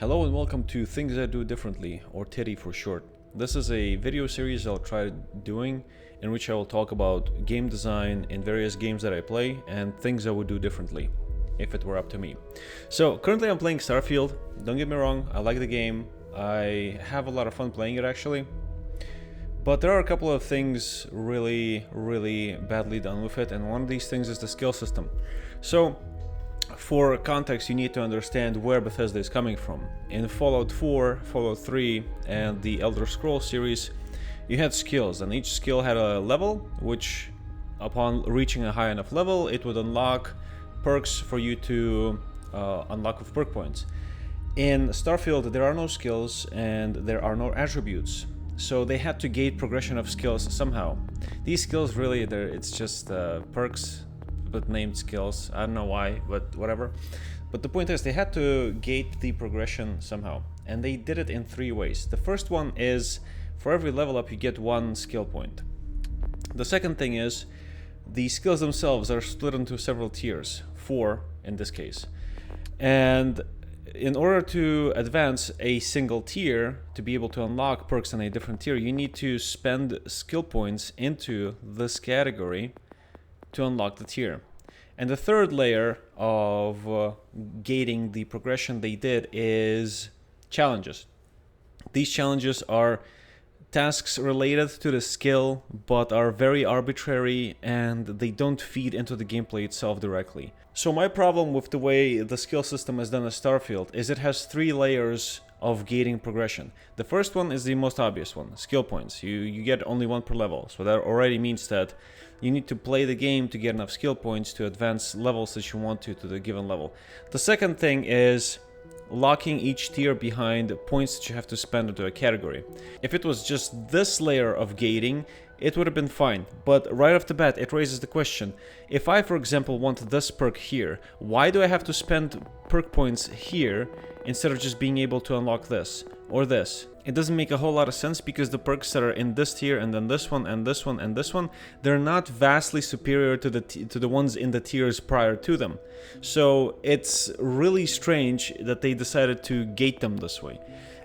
Hello and welcome to Things I Do Differently, or TIDDY for short. This is a video series I'll try doing in which I will talk about game design in various games that I play and things I would do differently if it were up to me. So currently I'm playing Starfield. Don't get me wrong, I like the game. I have a lot of fun playing it actually. But there are a couple of things really badly done with it, and one of these things is the skill system. So for context, you need to understand where Bethesda is coming from. In Fallout 4, Fallout 3, and the Elder Scrolls series, you had skills, and each skill had a level, which upon reaching a high enough level, it would unlock perks for you to unlock with perk points. In Starfield, there are no skills and there are no attributes, so they had to gate progression of skills somehow. These skills really, it's just perks, but named skills. I don't know why, but whatever. But the point is, they had to gate the progression somehow, and they did it in three ways. The first one is, for every level up you get one skill point. The second thing is, the skills themselves are split into several tiers, 4 in this case. And in order to advance a single tier, to be able to unlock perks in a different tier, you need to spend skill points into this category to unlock the tier. And the third layer of gating the progression they did is challenges. These challenges are tasks related to the skill, but are very arbitrary and they don't feed into the gameplay itself directly. So my problem with the way the skill system is done at Starfield is it has 3 layers of gating progression. The first one is the most obvious one, skill points. You get only 1 per level, so that already means that you need to play the game to get enough skill points to advance levels that you want to the given level. The second thing is locking each tier behind points that you have to spend into a category. If it was just this layer of gating, it would have been fine, but right off the bat it raises the question, if I for example want this perk here, why do I have to spend perk points here instead of just being able to unlock this or this? It doesn't make a whole lot of sense, because the perks that are in this tier and then this one and this one and this one, they're not vastly superior to the ones in the tiers prior to them. So it's really strange that they decided to gate them this way.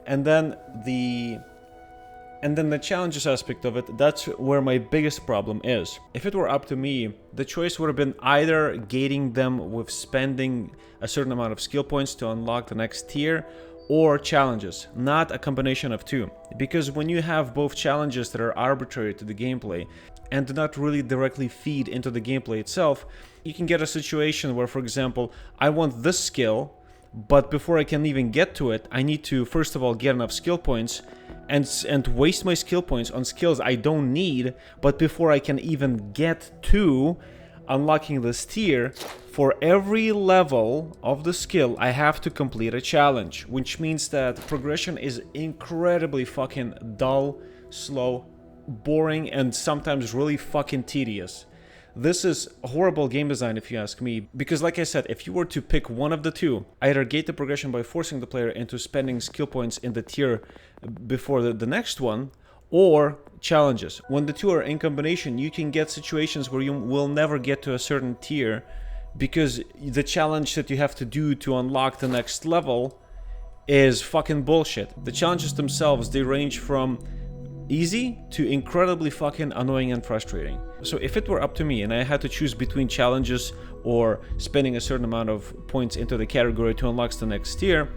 And then the challenges aspect of it, that's where my biggest problem is. If it were up to me, the choice would have been either gating them with spending a certain amount of skill points to unlock the next tier, or challenges, not a combination of two. Because when you have both challenges that are arbitrary to the gameplay and do not really directly feed into the gameplay itself, you can get a situation where, for example, I want this skill, but before I can even get to it, I need to first of all get enough skill points and waste my skill points on skills I don't need, but before I can even get to unlocking this tier, for every level of the skill I have to complete a challenge, which means that progression is incredibly fucking dull, slow, boring, and sometimes really fucking tedious. This is horrible game design if you ask me, because like I said, if you were to pick one of the two, either gate the progression by forcing the player into spending skill points in the tier before the next one, or challenges. When the two are in combination, you can get situations where you will never get to a certain tier because the challenge that you have to do to unlock the next level is fucking bullshit. The challenges themselves, they range from easy to incredibly fucking annoying and frustrating. So if it were up to me and I had to choose between challenges or spending a certain amount of points into the category to unlock the next tier,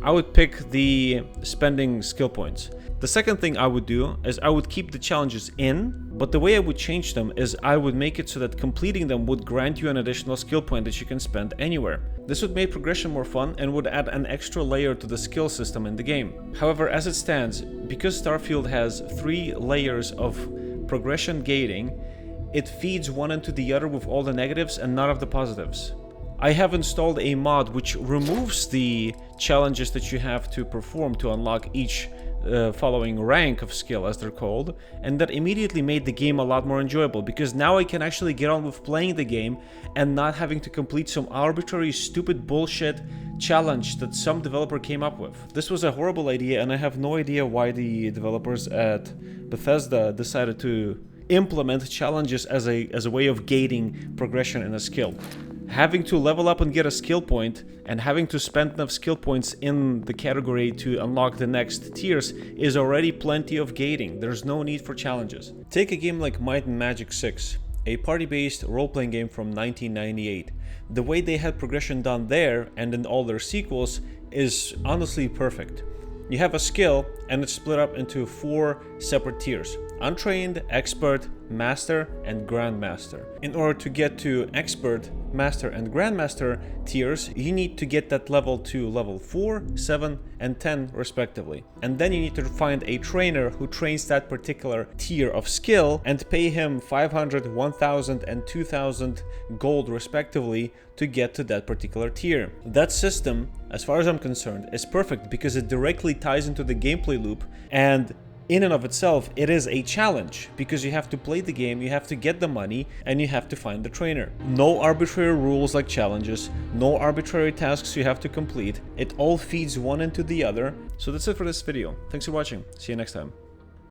I would pick the spending skill points. The second thing I would do is I would keep the challenges in, but the way I would change them is I would make it so that completing them would grant you an additional skill point that you can spend anywhere. This would make progression more fun and would add an extra layer to the skill system in the game. However, as it stands, because Starfield has 3 layers of progression gating, it feeds one into the other with all the negatives and none of the positives. I have installed a mod which removes the challenges that you have to perform to unlock each following rank of skill, as they're called, and that immediately made the game a lot more enjoyable, because now I can actually get on with playing the game and not having to complete some arbitrary stupid bullshit challenge that some developer came up with. This was a horrible idea, and I have no idea why the developers at Bethesda decided to implement challenges as a way of gating progression in a skill. Having to level up and get a skill point, and having to spend enough skill points in the category to unlock the next tiers is already plenty of gating. There's no need for challenges. Take a game like Might and Magic 6, a party-based role-playing game from 1998. The way they had progression done there and in all their sequels is honestly perfect. You have a skill and it's split up into 4 separate tiers: Untrained, Expert, Master, and Grandmaster. In order to get to Expert, Master, and Grandmaster tiers, you need to get that level to level 4, 7, and 10 respectively. And then you need to find a trainer who trains that particular tier of skill and pay him 500, 1000, and 2000 gold respectively to get to that particular tier. That system, as far as I'm concerned, is perfect because it directly ties into the gameplay loop, and in and of itself, it is a challenge because you have to play the game, you have to get the money, and you have to find the trainer. No arbitrary rules like challenges, no arbitrary tasks you have to complete. It all feeds one into the other. So that's it for this video. Thanks for watching. See you next time.